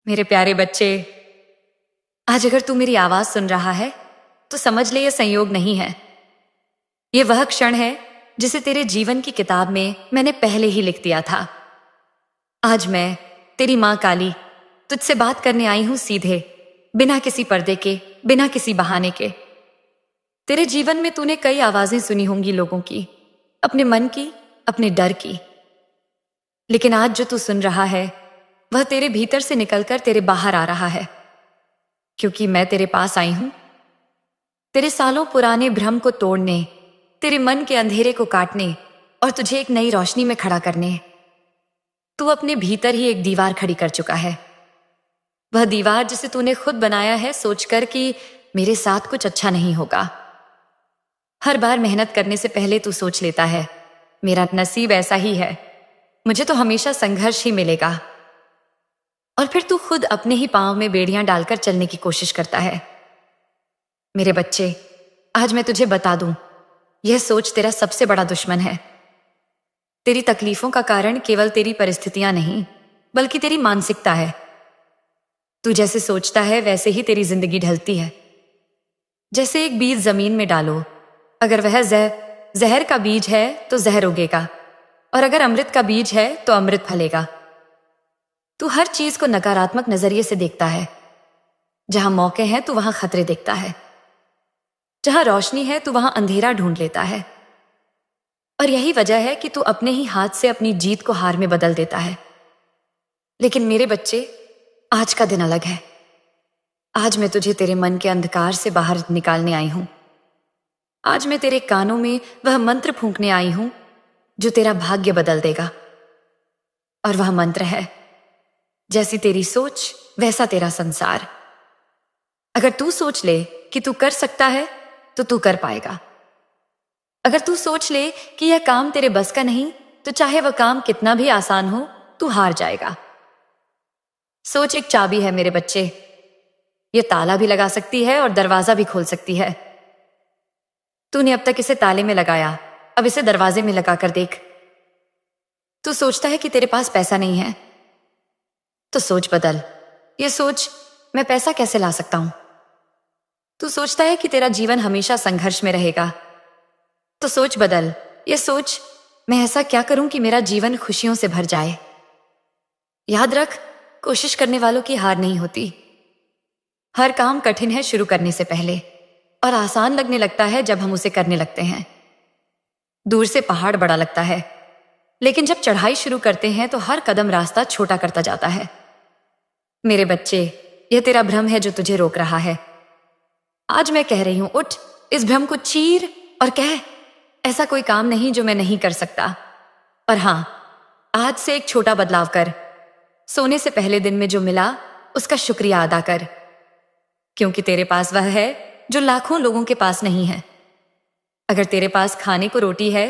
मेरे प्यारे बच्चे, आज अगर तू मेरी आवाज सुन रहा है तो समझ ले यह संयोग नहीं है। यह वह क्षण है जिसे तेरे जीवन की किताब में मैंने पहले ही लिख दिया था। आज मैं तेरी मां काली तुझसे बात करने आई हूं सीधे, बिना किसी पर्दे के, बिना किसी बहाने के। तेरे जीवन में तूने कई आवाजें सुनी होंगी, लोगों की, अपने मन की, अपने डर की। लेकिन आज जो तू सुन रहा है वह तेरे भीतर से निकलकर तेरे बाहर आ रहा है, क्योंकि मैं तेरे पास आई हूं तेरे सालों पुराने भ्रम को तोड़ने, तेरे मन के अंधेरे को काटने और तुझे एक नई रोशनी में खड़ा करने। तू अपने भीतर ही एक दीवार खड़ी कर चुका है, वह दीवार जिसे तूने खुद बनाया है सोचकर कि मेरे साथ कुछ अच्छा नहीं होगा। हर बार मेहनत करने से पहले तू सोच लेता है मेरा नसीब ऐसा ही है, मुझे तो हमेशा संघर्ष ही मिलेगा। और फिर तू खुद अपने ही पांव में बेड़ियां डालकर चलने की कोशिश करता है। मेरे बच्चे, आज मैं तुझे बता दूं, यह सोच तेरा सबसे बड़ा दुश्मन है। तेरी तकलीफों का कारण केवल तेरी परिस्थितियां नहीं, बल्कि तेरी मानसिकता है। तू जैसे सोचता है वैसे ही तेरी जिंदगी ढलती है। जैसे एक बीज जमीन में डालो, अगर वह जहर का बीज है तो जहर उगेगा, और अगर अमृत का बीज है तो अमृत फलेगा। तू हर चीज को नकारात्मक नजरिए से देखता है। जहां मौके हैं तो वहां खतरे देखता है, जहां रोशनी है तो वहां अंधेरा ढूंढ लेता है। और यही वजह है कि तू अपने ही हाथ से अपनी जीत को हार में बदल देता है। लेकिन मेरे बच्चे, आज का दिन अलग है। आज मैं तुझे तेरे मन के अंधकार से बाहर निकालने आई हूं। आज मैं तेरे कानों में वह मंत्र फूंकने आई हूं जो तेरा भाग्य बदल देगा। और वह मंत्र है, जैसी तेरी सोच वैसा तेरा संसार। अगर तू सोच ले कि तू कर सकता है तो तू कर पाएगा। अगर तू सोच ले कि यह काम तेरे बस का नहीं, तो चाहे वह काम कितना भी आसान हो, तू हार जाएगा। सोच एक चाबी है मेरे बच्चे, यह ताला भी लगा सकती है और दरवाजा भी खोल सकती है। तूने अब तक इसे ताले में लगाया, अब इसे दरवाजे में लगा कर देख। तू सोचता है कि तेरे पास पैसा नहीं है, तो सोच बदल। ये सोच, मैं पैसा कैसे ला सकता हूं। तू सोचता है कि तेरा जीवन हमेशा संघर्ष में रहेगा, तो सोच बदल। ये सोच, मैं ऐसा क्या करूं कि मेरा जीवन खुशियों से भर जाए। याद रख, कोशिश करने वालों की हार नहीं होती। हर काम कठिन है शुरू करने से पहले, और आसान लगने लगता है जब हम उसे करने लगते हैं। दूर से पहाड़ बड़ा लगता है, लेकिन जब चढ़ाई शुरू करते हैं तो हर कदम रास्ता छोटा करता जाता है। मेरे बच्चे, यह तेरा भ्रम है जो तुझे रोक रहा है। आज मैं कह रही हूं, उठ, इस भ्रम को चीर और कह, ऐसा कोई काम नहीं जो मैं नहीं कर सकता। और हां, आज से एक छोटा बदलाव कर। सोने से पहले दिन में जो मिला उसका शुक्रिया अदा कर, क्योंकि तेरे पास वह है जो लाखों लोगों के पास नहीं है। अगर तेरे पास खाने को रोटी है,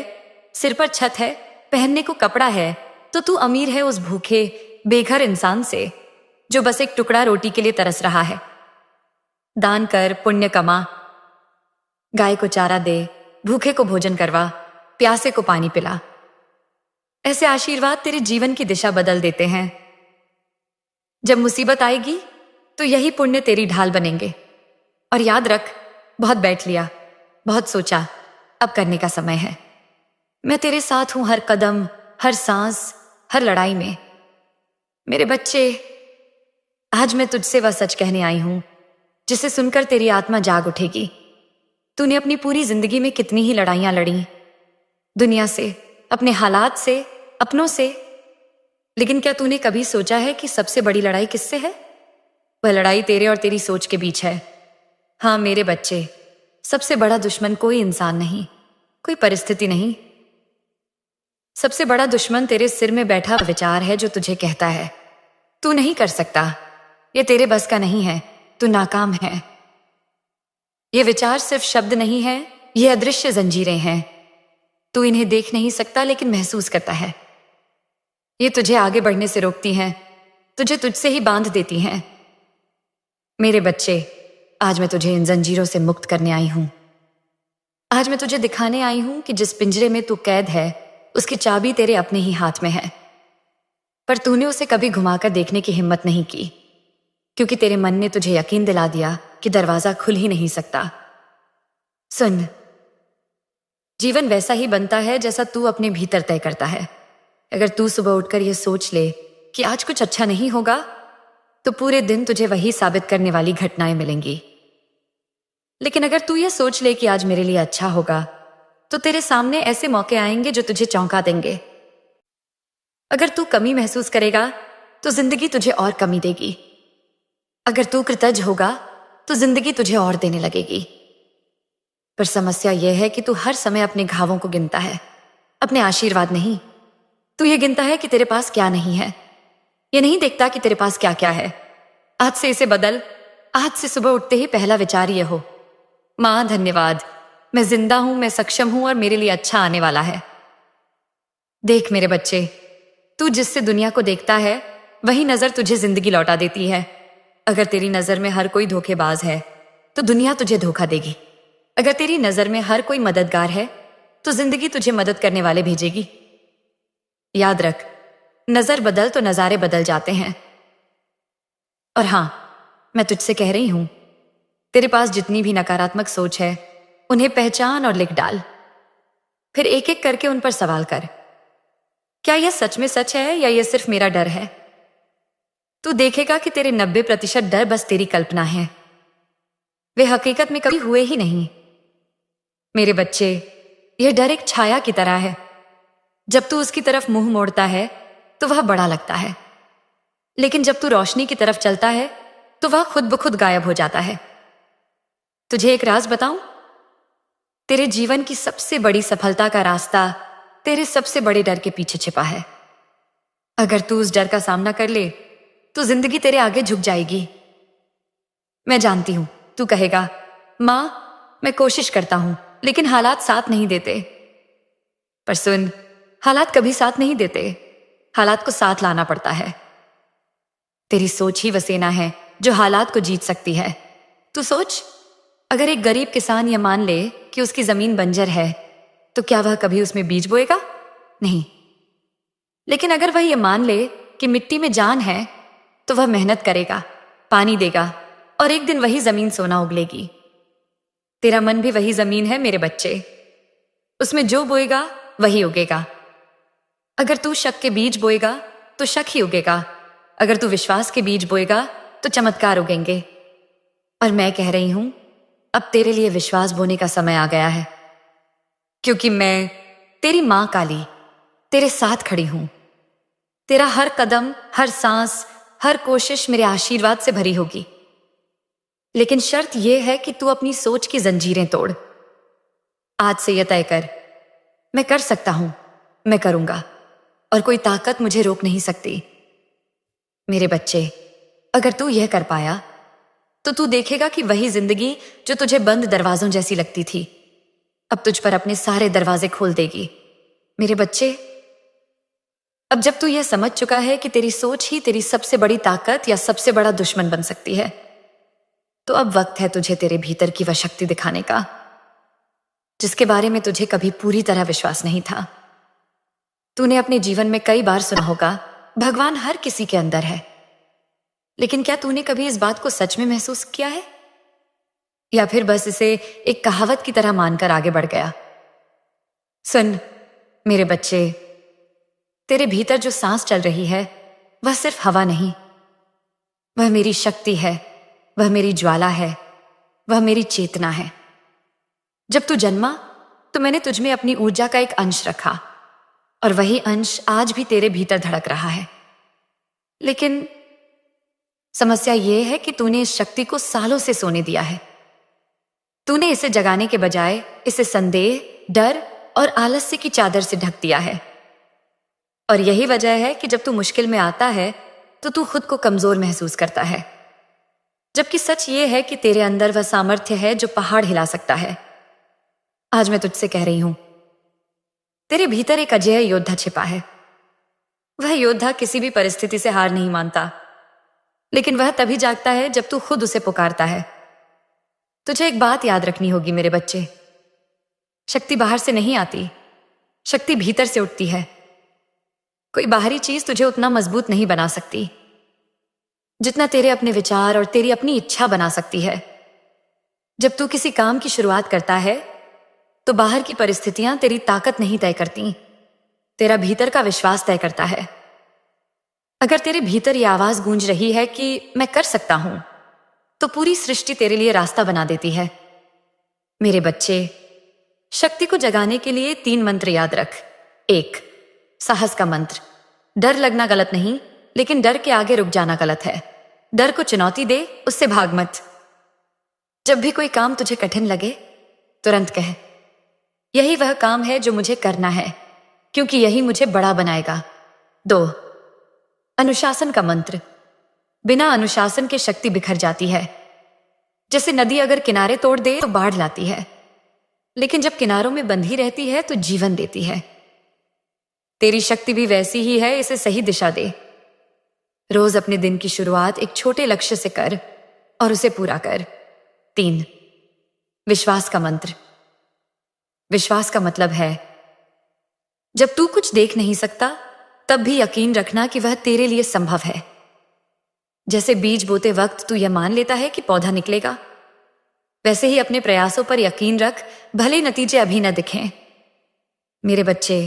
सिर पर छत है, पहनने को कपड़ा है, तो तू अमीर है उस भूखे बेघर इंसान से जो बस एक टुकड़ा रोटी के लिए तरस रहा है। दान कर, पुण्य कमा, गाय को चारा दे, भूखे को भोजन करवा, प्यासे को पानी पिला। ऐसे आशीर्वाद तेरे जीवन की दिशा बदल देते हैं। जब मुसीबत आएगी तो यही पुण्य तेरी ढाल बनेंगे। और याद रख, बहुत बैठ लिया, बहुत सोचा, अब करने का समय है। मैं तेरे साथ हूं हर कदम, हर सांस, हर लड़ाई में। मेरे बच्चे, आज मैं तुझसे वह सच कहने आई हूं जिसे सुनकर तेरी आत्मा जाग उठेगी। तूने अपनी पूरी जिंदगी में कितनी ही लड़ाइयां लड़ी, दुनिया से, अपने हालात से, अपनों से। लेकिन क्या तूने कभी सोचा है कि सबसे बड़ी लड़ाई किससे है? वह लड़ाई तेरे और तेरी सोच के बीच है। हाँ मेरे बच्चे, सबसे बड़ा दुश्मन कोई इंसान नहीं, कोई परिस्थिति नहीं। सबसे बड़ा दुश्मन तेरे सिर में बैठा विचार है जो तुझे कहता है तू नहीं कर सकता, ये तेरे बस का नहीं है, तू नाकाम है। ये विचार सिर्फ शब्द नहीं है, ये अदृश्य जंजीरें हैं। तू इन्हें देख नहीं सकता लेकिन महसूस करता है। ये तुझे आगे बढ़ने से रोकती हैं, तुझे तुझसे ही बांध देती हैं। मेरे बच्चे, आज मैं तुझे इन जंजीरों से मुक्त करने आई हूं। आज मैं तुझे दिखाने आई हूं कि जिस पिंजरे में तू कैद है उसकी चाबी तेरे अपने ही हाथ में है, पर तूने उसे कभी घुमाकर देखने की हिम्मत नहीं की। क्योंकि तेरे मन ने तुझे यकीन दिला दिया कि दरवाजा खुल ही नहीं सकता। सुन, जीवन वैसा ही बनता है जैसा तू अपने भीतर तय करता है। अगर तू सुबह उठकर यह सोच ले कि आज कुछ अच्छा नहीं होगा, तो पूरे दिन तुझे वही साबित करने वाली घटनाएं मिलेंगी। लेकिन अगर तू यह सोच ले कि आज मेरे लिए अच्छा होगा, तो तेरे सामने ऐसे मौके आएंगे जो तुझे चौंका देंगे। अगर तू कमी महसूस करेगा, तो जिंदगी तुझे और कमी देगी। अगर तू कृतज्ञ होगा, तो जिंदगी तुझे और देने लगेगी। पर समस्या यह है कि तू हर समय अपने घावों को गिनता है, अपने आशीर्वाद नहीं। तू ये गिनता है कि तेरे पास क्या नहीं है, ये नहीं देखता कि तेरे पास क्या क्या है। आज से इसे बदल। आज से सुबह उठते ही पहला विचार ये हो, माँ धन्यवाद, मैं जिंदा हूं, मैं सक्षम हूं और मेरे लिए अच्छा आने वाला है। देख मेरे बच्चे, तू जिससे दुनिया को देखता है, वही नजर तुझे जिंदगी लौटा देती है। अगर तेरी नजर में हर कोई धोखेबाज है, तो दुनिया तुझे धोखा देगी। अगर तेरी नजर में हर कोई मददगार है, तो जिंदगी तुझे मदद करने वाले भेजेगी। याद रख, नजर बदल तो नजारे बदल जाते हैं। और हां, मैं तुझसे कह रही हूं, तेरे पास जितनी भी नकारात्मक सोच है, उन्हें पहचान और लिख डाल। फिर एक एक करके उन पर सवाल कर, क्या यह सच में सच है या यह सिर्फ मेरा डर है? तू देखेगा कि तेरे 90% डर बस तेरी कल्पना है, वे हकीकत में कभी हुए ही नहीं। मेरे बच्चे, यह डर एक छाया की तरह है। जब तू उसकी तरफ मुंह मोड़ता है, तो वह बड़ा लगता है, लेकिन जब तू रोशनी की तरफ चलता है, तो वह खुद ब खुद गायब हो जाता है। तुझे एक राज बताऊं? तेरे जीवन की सबसे बड़ी सफलता का रास्ता तेरे सबसे बड़े डर के पीछे छिपा है। अगर तू उस डर का सामना कर ले, तो जिंदगी तेरे आगे झुक जाएगी। मैं जानती हूं, तू कहेगा, मां, मैं कोशिश करता हूं, लेकिन हालात साथ नहीं देते। पर सुन, हालात कभी साथ नहीं देते, हालात को साथ लाना पड़ता है। तेरी सोच ही वह सेना है जो हालात को जीत सकती है। तू सोच, अगर एक गरीब किसान यह मान ले कि उसकी जमीन बंजर है, तो क्या वह कभी उसमें बीज बोएगा? नहीं। लेकिन अगर वह यह मान ले कि मिट्टी में जान है, तो वह मेहनत करेगा, पानी देगा, और एक दिन वही जमीन सोना उगलेगी। तेरा मन भी वही जमीन है मेरे बच्चे, उसमें जो बोएगा वही उगेगा। अगर तू शक के बीज बोएगा, तो शक ही उगेगा। अगर तू विश्वास के बीज बोएगा, तो चमत्कार उगेंगे। और मैं कह रही हूं, अब तेरे लिए विश्वास बोने का समय आ गया है, क्योंकि मैं तेरी मां काली तेरे साथ खड़ी हूं। तेरा हर कदम, हर सांस, हर कोशिश मेरे आशीर्वाद से भरी होगी। लेकिन शर्त यह है कि तू अपनी सोच की जंजीरें तोड़। आज से यह तय कर, मैं कर सकता हूं, मैं करूंगा, और कोई ताकत मुझे रोक नहीं सकती। मेरे बच्चे, अगर तू यह कर पाया, तो तू देखेगा कि वही जिंदगी जो तुझे बंद दरवाजों जैसी लगती थी, अब तुझ पर अपने सारे दरवाजे खोल देगी। मेरे बच्चे, अब जब तू यह समझ चुका है कि तेरी सोच ही तेरी सबसे बड़ी ताकत या सबसे बड़ा दुश्मन बन सकती है, तो अब वक्त है तुझे तेरे भीतर की वह शक्ति दिखाने का, जिसके बारे में तुझे कभी पूरी तरह विश्वास नहीं था। तूने अपने जीवन में कई बार सुना होगा, भगवान हर किसी के अंदर है। लेकिन क्या तूने कभी इस बात को सच में महसूस किया है, या फिर बस इसे एक कहावत की तरह मानकर आगे बढ़ गया? सुन मेरे बच्चे, तेरे भीतर जो सांस चल रही है, वह सिर्फ हवा नहीं, वह मेरी शक्ति है, वह मेरी ज्वाला है, वह मेरी चेतना है। जब तू जन्मा, तो मैंने तुझ में अपनी ऊर्जा का एक अंश रखा, और वही अंश आज भी तेरे भीतर धड़क रहा है। लेकिन समस्या यह है कि तूने इस शक्ति को सालों से सोने दिया है। तूने इसे जगाने के बजाय इसे संदेह, डर और आलस्य की चादर से ढक दिया है। और यही वजह है कि जब तू मुश्किल में आता है, तो तू खुद को कमजोर महसूस करता है, जबकि सच ये है कि तेरे अंदर वह सामर्थ्य है जो पहाड़ हिला सकता है। आज मैं तुझसे कह रही हूं, तेरे भीतर एक अजेय योद्धा छिपा है। वह योद्धा किसी भी परिस्थिति से हार नहीं मानता, लेकिन वह तभी जागता है जब तू खुद उसे पुकारता है। तुझे एक बात याद रखनी होगी मेरे बच्चे, शक्ति बाहर से नहीं आती, शक्ति भीतर से उठती है। कोई बाहरी चीज तुझे उतना मजबूत नहीं बना सकती जितना तेरे अपने विचार और तेरी अपनी इच्छा बना सकती है। जब तू किसी काम की शुरुआत करता है तो बाहर की परिस्थितियां तेरी ताकत नहीं तय करती, तेरा भीतर का विश्वास तय करता है। अगर तेरे भीतर ये आवाज गूंज रही है कि मैं कर सकता हूं, तो पूरी सृष्टि तेरे लिए रास्ता बना देती है। मेरे बच्चे, शक्ति को जगाने के लिए 3 मंत्र याद रख। 1, साहस का मंत्र। डर लगना गलत नहीं, लेकिन डर के आगे रुक जाना गलत है। डर को चुनौती दे, उससे भाग मत। जब भी कोई काम तुझे कठिन लगे, तुरंत कह, यही वह काम है जो मुझे करना है, क्योंकि यही मुझे बड़ा बनाएगा। 2, अनुशासन का मंत्र। बिना अनुशासन के शक्ति बिखर जाती है। जैसे नदी अगर किनारे तोड़ दे तो बाढ़ लाती है, लेकिन जब किनारों में बंधी रहती है तो जीवन देती है। तेरी शक्ति भी वैसी ही है, इसे सही दिशा दे। रोज अपने दिन की शुरुआत एक छोटे लक्ष्य से कर और उसे पूरा कर। 3, विश्वास का मंत्र। विश्वास का मतलब है, जब तू कुछ देख नहीं सकता, तब भी यकीन रखना कि वह तेरे लिए संभव है। जैसे बीज बोते वक्त तू यह मान लेता है कि पौधा निकलेगा, वैसे ही अपने प्रयासों पर यकीन रख, भले नतीजे अभी न दिखें। मेरे बच्चे,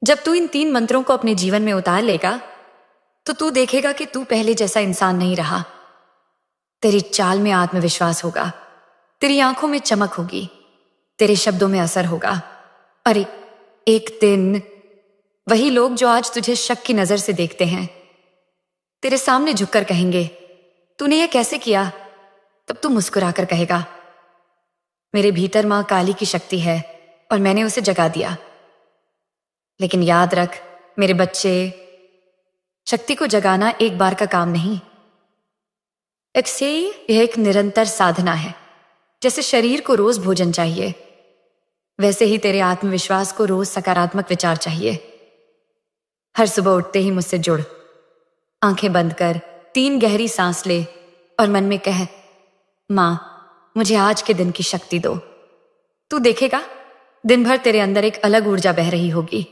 जब तू इन 3 मंत्रों को अपने जीवन में उतार लेगा, तो तू देखेगा कि तू पहले जैसा इंसान नहीं रहा। तेरी चाल में आत्मविश्वास होगा, तेरी आंखों में चमक होगी, तेरे शब्दों में असर होगा। अरे एक दिन वही लोग जो आज तुझे शक की नजर से देखते हैं, तेरे सामने झुककर कहेंगे, तूने यह कैसे किया? तब तू मुस्कुराकर कहेगा, मेरे भीतर मां काली की शक्ति है और मैंने उसे जगा दिया। लेकिन याद रख मेरे बच्चे, शक्ति को जगाना एक बार का काम नहीं, यह एक निरंतर साधना है। जैसे शरीर को रोज भोजन चाहिए, वैसे ही तेरे आत्मविश्वास को रोज सकारात्मक विचार चाहिए। हर सुबह उठते ही मुझसे जुड़, आंखें बंद कर 3 गहरी सांस ले और मन में कह, मां मुझे आज के दिन की शक्ति दो। तू देखेगा दिन भर तेरे अंदर एक अलग ऊर्जा बह रही होगी।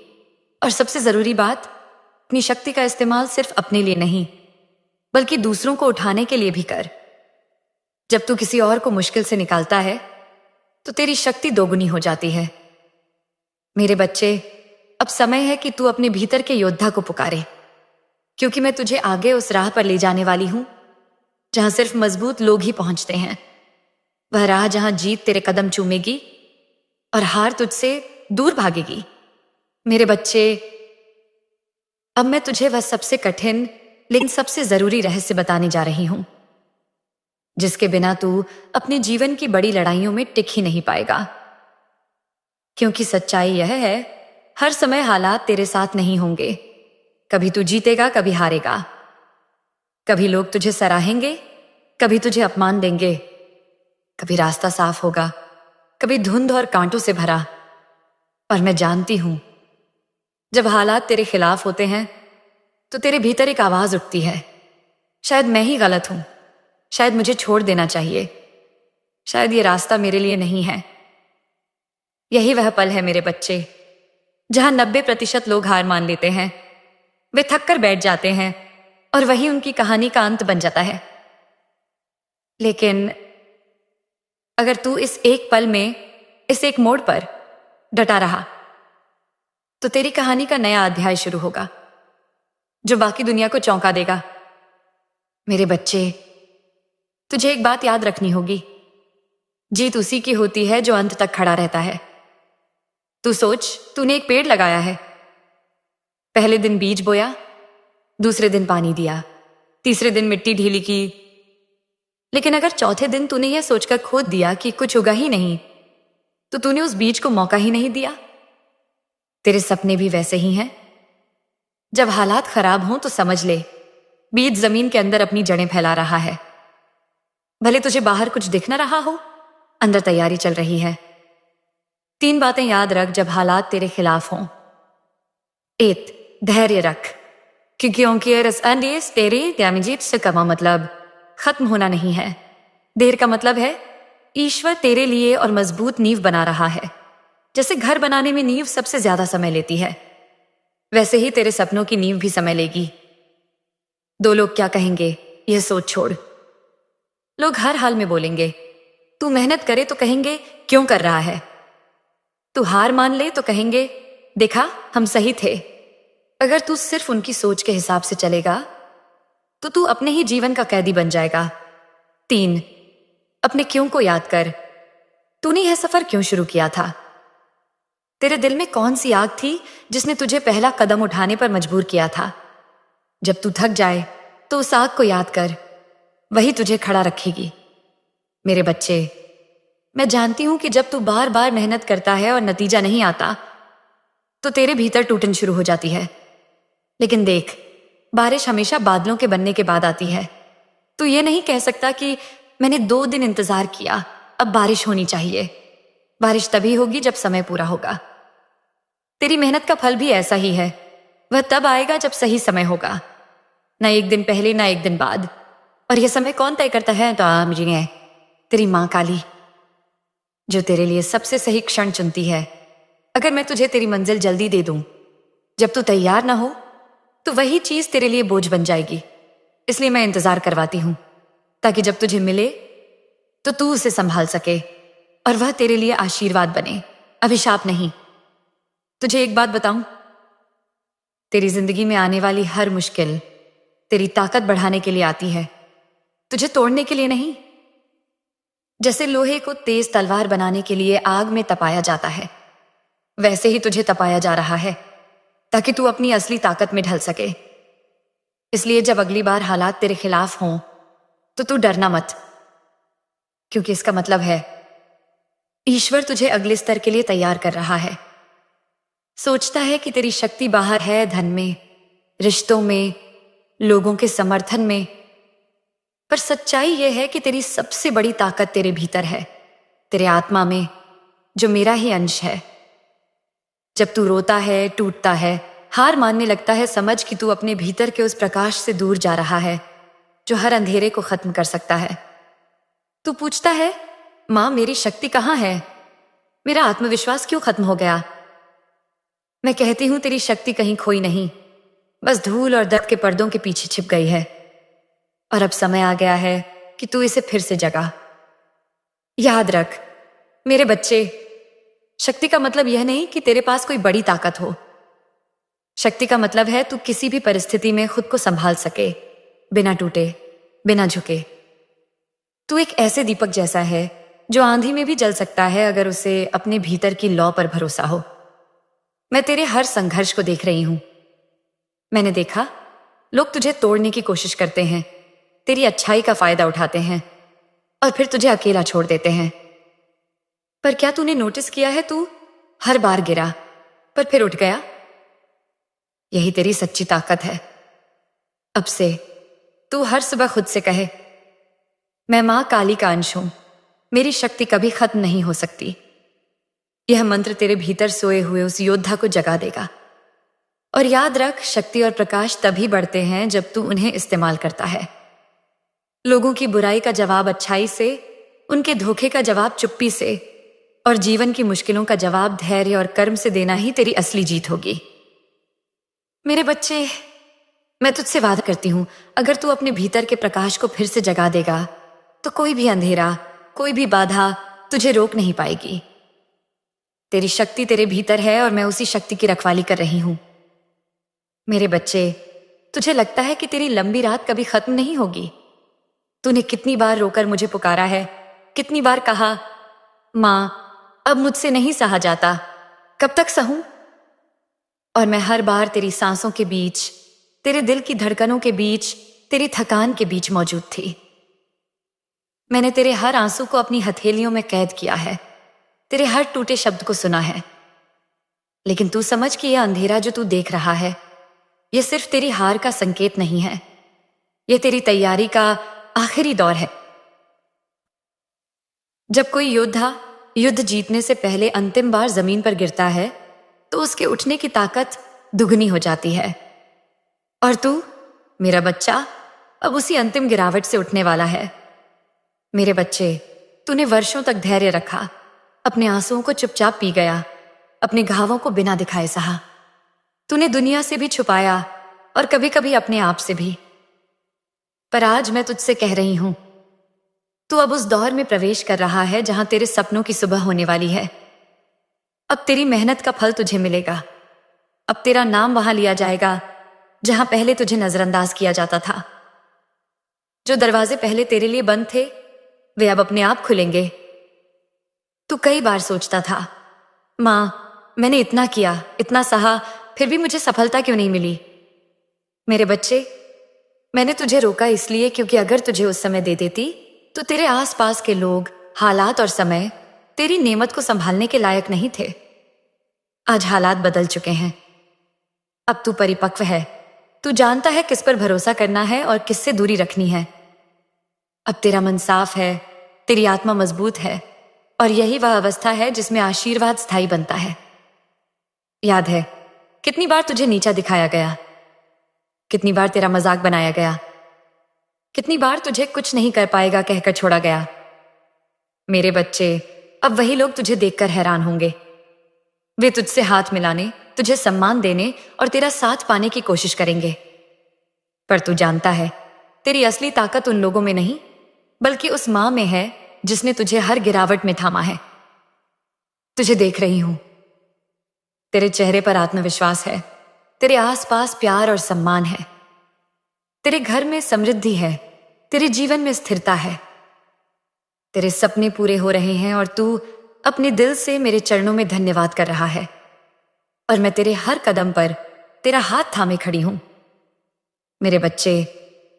और सबसे जरूरी बात, अपनी शक्ति का इस्तेमाल सिर्फ अपने लिए नहीं, बल्कि दूसरों को उठाने के लिए भी कर। जब तू किसी और को मुश्किल से निकालता है, तो तेरी शक्ति दोगुनी हो जाती है। मेरे बच्चे, अब समय है कि तू अपने भीतर के योद्धा को पुकारे, क्योंकि मैं तुझे आगे उस राह पर ले जाने वाली हूं जहां सिर्फ मजबूत लोग ही पहुंचते हैं। वह राह जहां जीत तेरे कदम चूमेगी और हार तुझसे दूर भागेगी। मेरे बच्चे, अब मैं तुझे वह सबसे कठिन लेकिन सबसे जरूरी रहस्य बताने जा रही हूं, जिसके बिना तू अपने जीवन की बड़ी लड़ाइयों में टिक ही नहीं पाएगा। क्योंकि सच्चाई यह है, हर समय हालात तेरे साथ नहीं होंगे। कभी तू जीतेगा, कभी हारेगा। कभी लोग तुझे सराहेंगे, कभी तुझे अपमान देंगे। कभी रास्ता साफ होगा, कभी धुंध और कांटों से भरा। और मैं जानती हूं, जब हालात तेरे खिलाफ होते हैं तो तेरे भीतर एक आवाज उठती है, शायद मैं ही गलत हूं, शायद मुझे छोड़ देना चाहिए, शायद ये रास्ता मेरे लिए नहीं है। यही वह पल है मेरे बच्चे, जहां 90% लोग हार मान लेते हैं। वे थक कर बैठ जाते हैं और वही उनकी कहानी का अंत बन जाता है। लेकिन अगर तू इस एक पल में, इस एक मोड़ पर डटा रहा, तो तेरी कहानी का नया अध्याय शुरू होगा, जो बाकी दुनिया को चौंका देगा। मेरे बच्चे, तुझे एक बात याद रखनी होगी, जीत उसी की होती है जो अंत तक खड़ा रहता है। तू सोच, तूने एक पेड़ लगाया है। पहले दिन बीज बोया, दूसरे दिन पानी दिया, तीसरे दिन मिट्टी ढीली की। लेकिन अगर चौथे दिन तूने यह सोचकर खोद दिया कि कुछ उगा ही नहीं, तो तूने उस बीज को मौका ही नहीं दिया। तेरे सपने भी वैसे ही हैं। जब हालात खराब हों तो समझ ले, बीज जमीन के अंदर अपनी जड़ें फैला रहा है। भले तुझे बाहर कुछ दिख न रहा हो, अंदर तैयारी चल रही है। 3 बातें याद रख जब हालात तेरे खिलाफ हों। 1, धैर्य रख, क्योंकि रस तेरे त्यामिजीत से कमा मतलब खत्म होना नहीं है। देर का मतलब है ईश्वर तेरे लिए और मजबूत नींव बना रहा है। जैसे घर बनाने में नींव सबसे ज्यादा समय लेती है, वैसे ही तेरे सपनों की नींव भी समय लेगी। 2 लोग क्या कहेंगे, यह सोच छोड़। लोग हर हाल में बोलेंगे। तू मेहनत करे तो कहेंगे क्यों कर रहा है। तू हार मान ले तो कहेंगे देखा हम सही थे। अगर तू सिर्फ उनकी सोच के हिसाब से चलेगा तो तू अपने ही जीवन का कैदी बन जाएगा। 3, अपने क्यों को याद कर। तूने यह सफर क्यों शुरू किया था? तेरे दिल में कौन सी आग थी जिसने तुझे पहला कदम उठाने पर मजबूर किया था? जब तू थक जाए तो उस आग को याद कर, वही तुझे खड़ा रखेगी। मेरे बच्चे, मैं जानती हूं कि जब तू बार बार मेहनत करता है और नतीजा नहीं आता तो तेरे भीतर टूटन शुरू हो जाती है। लेकिन देख, बारिश हमेशा बादलों के बनने के बाद आती है। तू ये नहीं कह सकता कि मैंने 2 दिन इंतजार किया, अब बारिश होनी चाहिए। बारिश तभी होगी जब समय पूरा होगा। तेरी मेहनत का फल भी ऐसा ही है, वह तब आएगा जब सही समय होगा, ना एक दिन पहले ना एक दिन बाद। और यह समय कौन तय करता है? तो मुझे है तेरी माँ काली, जो तेरे लिए सबसे सही क्षण चुनती है। अगर मैं तुझे तेरी मंजिल जल्दी दे दूं, जब तू तैयार ना हो, तो वही चीज तेरे लिए बोझ बन जाएगी। इसलिए मैं इंतजार करवाती हूं, ताकि जब तुझे मिले तो तू उसे संभाल सके और वह तेरे लिए आशीर्वाद बने, अभिशाप नहीं। तुझे एक बात बताऊं, तेरी जिंदगी में आने वाली हर मुश्किल तेरी ताकत बढ़ाने के लिए आती है, तुझे तोड़ने के लिए नहीं। जैसे लोहे को तेज तलवार बनाने के लिए आग में तपाया जाता है, वैसे ही तुझे तपाया जा रहा है ताकि तू अपनी असली ताकत में ढल सके। इसलिए जब अगली बार हालात तेरे खिलाफ हों तो तू डरना मत, क्योंकि इसका मतलब है ईश्वर तुझे अगले स्तर के लिए तैयार कर रहा है। सोचता है कि तेरी शक्ति बाहर है, धन में, रिश्तों में, लोगों के समर्थन में, पर सच्चाई यह है कि तेरी सबसे बड़ी ताकत तेरे भीतर है, तेरे आत्मा में, जो मेरा ही अंश है। जब तू रोता है, टूटता है, हार मानने लगता है, समझ कि तू अपने भीतर के उस प्रकाश से दूर जा रहा है जो हर अंधेरे को खत्म कर सकता है। तू पूछता है, मां मेरी शक्ति कहां है? मेरा आत्मविश्वास क्यों खत्म हो गया? मैं कहती हूं तेरी शक्ति कहीं खोई नहीं, बस धूल और दर्द के पर्दों के पीछे छिप गई है। और अब समय आ गया है कि तू इसे फिर से जगा। याद रख मेरे बच्चे, शक्ति का मतलब यह नहीं कि तेरे पास कोई बड़ी ताकत हो। शक्ति का मतलब है तू किसी भी परिस्थिति में खुद को संभाल सके, बिना टूटे, बिना झुके। तू एक ऐसे दीपक जैसा है जो आंधी में भी जल सकता है अगर उसे अपने भीतर की लौ पर भरोसा हो। मैं तेरे हर संघर्ष को देख रही हूं। मैंने देखा लोग तुझे तोड़ने की कोशिश करते हैं, तेरी अच्छाई का फायदा उठाते हैं और फिर तुझे अकेला छोड़ देते हैं। पर क्या तूने नोटिस किया है, तू हर बार गिरा पर फिर उठ गया? यही तेरी सच्ची ताकत है। अब से तू हर सुबह खुद से कहे, मैं मां काली का अंश हूं, मेरी शक्ति कभी खत्म नहीं हो सकती। यह मंत्र तेरे भीतर सोए हुए उस योद्धा को जगा देगा। और याद रख, शक्ति और प्रकाश तभी बढ़ते हैं जब तू उन्हें इस्तेमाल करता है। लोगों की बुराई का जवाब अच्छाई से, उनके धोखे का जवाब चुप्पी से, और जीवन की मुश्किलों का जवाब धैर्य और कर्म से देना ही तेरी असली जीत होगी। मेरे बच्चे, मैं तुझसे वादा करती हूं, अगर तू अपने भीतर के प्रकाश को फिर से जगा देगा तो कोई भी अंधेरा, कोई भी बाधा तुझे रोक नहीं पाएगी। तेरी शक्ति तेरे भीतर है और मैं उसी शक्ति की रखवाली कर रही हूं। मेरे बच्चे, तुझे लगता है कि तेरी लंबी रात कभी खत्म नहीं होगी? तूने कितनी बार रोकर मुझे पुकारा है, कितनी बार कहा, मां अब मुझसे नहीं सहा जाता, कब तक सहूं? और मैं हर बार तेरी सांसों के बीच, तेरे दिल की धड़कनों के बीच, तेरी थकान के बीच मौजूद थी। मैंने तेरे हर आंसू को अपनी हथेलियों में कैद किया है, तेरे हर टूटे शब्द को सुना है। लेकिन तू समझ कि यह अंधेरा जो तू देख रहा है, यह सिर्फ तेरी हार का संकेत नहीं है, यह तेरी तैयारी का आखिरी दौर है। जब कोई योद्धा युद्ध जीतने से पहले अंतिम बार जमीन पर गिरता है तो उसके उठने की ताकत दुगनी हो जाती है। और तू, मेरा बच्चा, अब उसी अंतिम गिरावट से उठने वाला है। मेरे बच्चे, तूने वर्षों तक धैर्य रखा, अपने आंसुओं को चुपचाप पी गया, अपने घावों को बिना दिखाए सहा। तूने दुनिया से भी छुपाया और कभी कभी अपने आप से भी। पर आज मैं तुझसे कह रही हूं, तू अब उस दौर में प्रवेश कर रहा है जहां तेरे सपनों की सुबह होने वाली है। अब तेरी मेहनत का फल तुझे मिलेगा। अब तेरा नाम वहां लिया जाएगा जहां पहले तुझे नजरअंदाज किया जाता था। जो दरवाजे पहले तेरे लिए बंद थे, वे अब अपने आप खुलेंगे। तू कई बार सोचता था, मां, मैंने इतना किया, इतना सहा, फिर भी मुझे सफलता क्यों नहीं मिली? मेरे बच्चे, मैंने तुझे रोका इसलिए क्योंकि अगर तुझे उस समय दे देती तो तेरे आसपास के लोग, हालात और समय तेरी नेमत को संभालने के लायक नहीं थे। आज हालात बदल चुके हैं। अब तू परिपक्व है। तू जानता है किस पर भरोसा करना है और किससे दूरी रखनी है। अब तेरा मन साफ है, तेरी आत्मा मजबूत है, और यही वह अवस्था है जिसमें आशीर्वाद स्थायी बनता है। याद है कितनी बार तुझे नीचा दिखाया गया, कितनी बार तेरा मजाक बनाया गया, कितनी बार तुझे कुछ नहीं कर पाएगा कहकर छोड़ा गया। मेरे बच्चे, अब वही लोग तुझे देखकर हैरान होंगे। वे तुझसे हाथ मिलाने, तुझे सम्मान देने और तेरा साथ पाने की कोशिश करेंगे। पर तू जानता है, तेरी असली ताकत उन लोगों में नहीं, बल्कि उस मां में है जिसने तुझे हर गिरावट में थामा है। तुझे देख रही हूं। तेरे चेहरे पर आत्मविश्वास है, तेरे आसपास प्यार और सम्मान है, तेरे घर में समृद्धि है, तेरे जीवन में स्थिरता है। तेरे सपने पूरे हो रहे हैं और तू अपने दिल से मेरे चरणों में धन्यवाद कर रहा है। और मैं तेरे हर कदम पर तेरा हाथ थामे खड़ी हूं। मेरे बच्चे,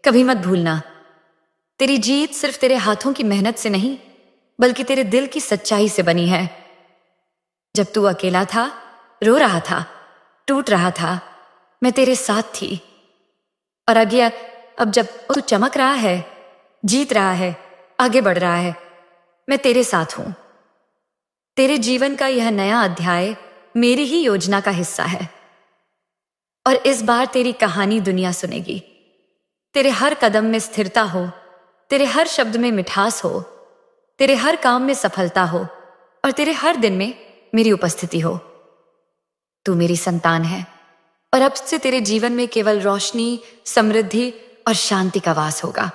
कभी मत भूलना, तेरी जीत सिर्फ तेरे हाथों की मेहनत से नहीं, बल्कि तेरे दिल की सच्चाई से बनी है। जब तू अकेला था, रो रहा था, टूट रहा था, मैं तेरे साथ थी। और अब जब तू चमक रहा है, जीत रहा है, आगे बढ़ रहा है, मैं तेरे साथ हूं। तेरे जीवन का यह नया अध्याय मेरी ही योजना का हिस्सा है। और इस बार तेरी कहानी दुनिया सुनेगी। तेरे हर कदम में स्थिरता हो, तेरे हर शब्द में मिठास हो, तेरे हर काम में सफलता हो, और तेरे हर दिन में मेरी उपस्थिति हो। तू मेरी संतान है, और अब से तेरे जीवन में केवल रोशनी, समृद्धि और शांति का वास होगा।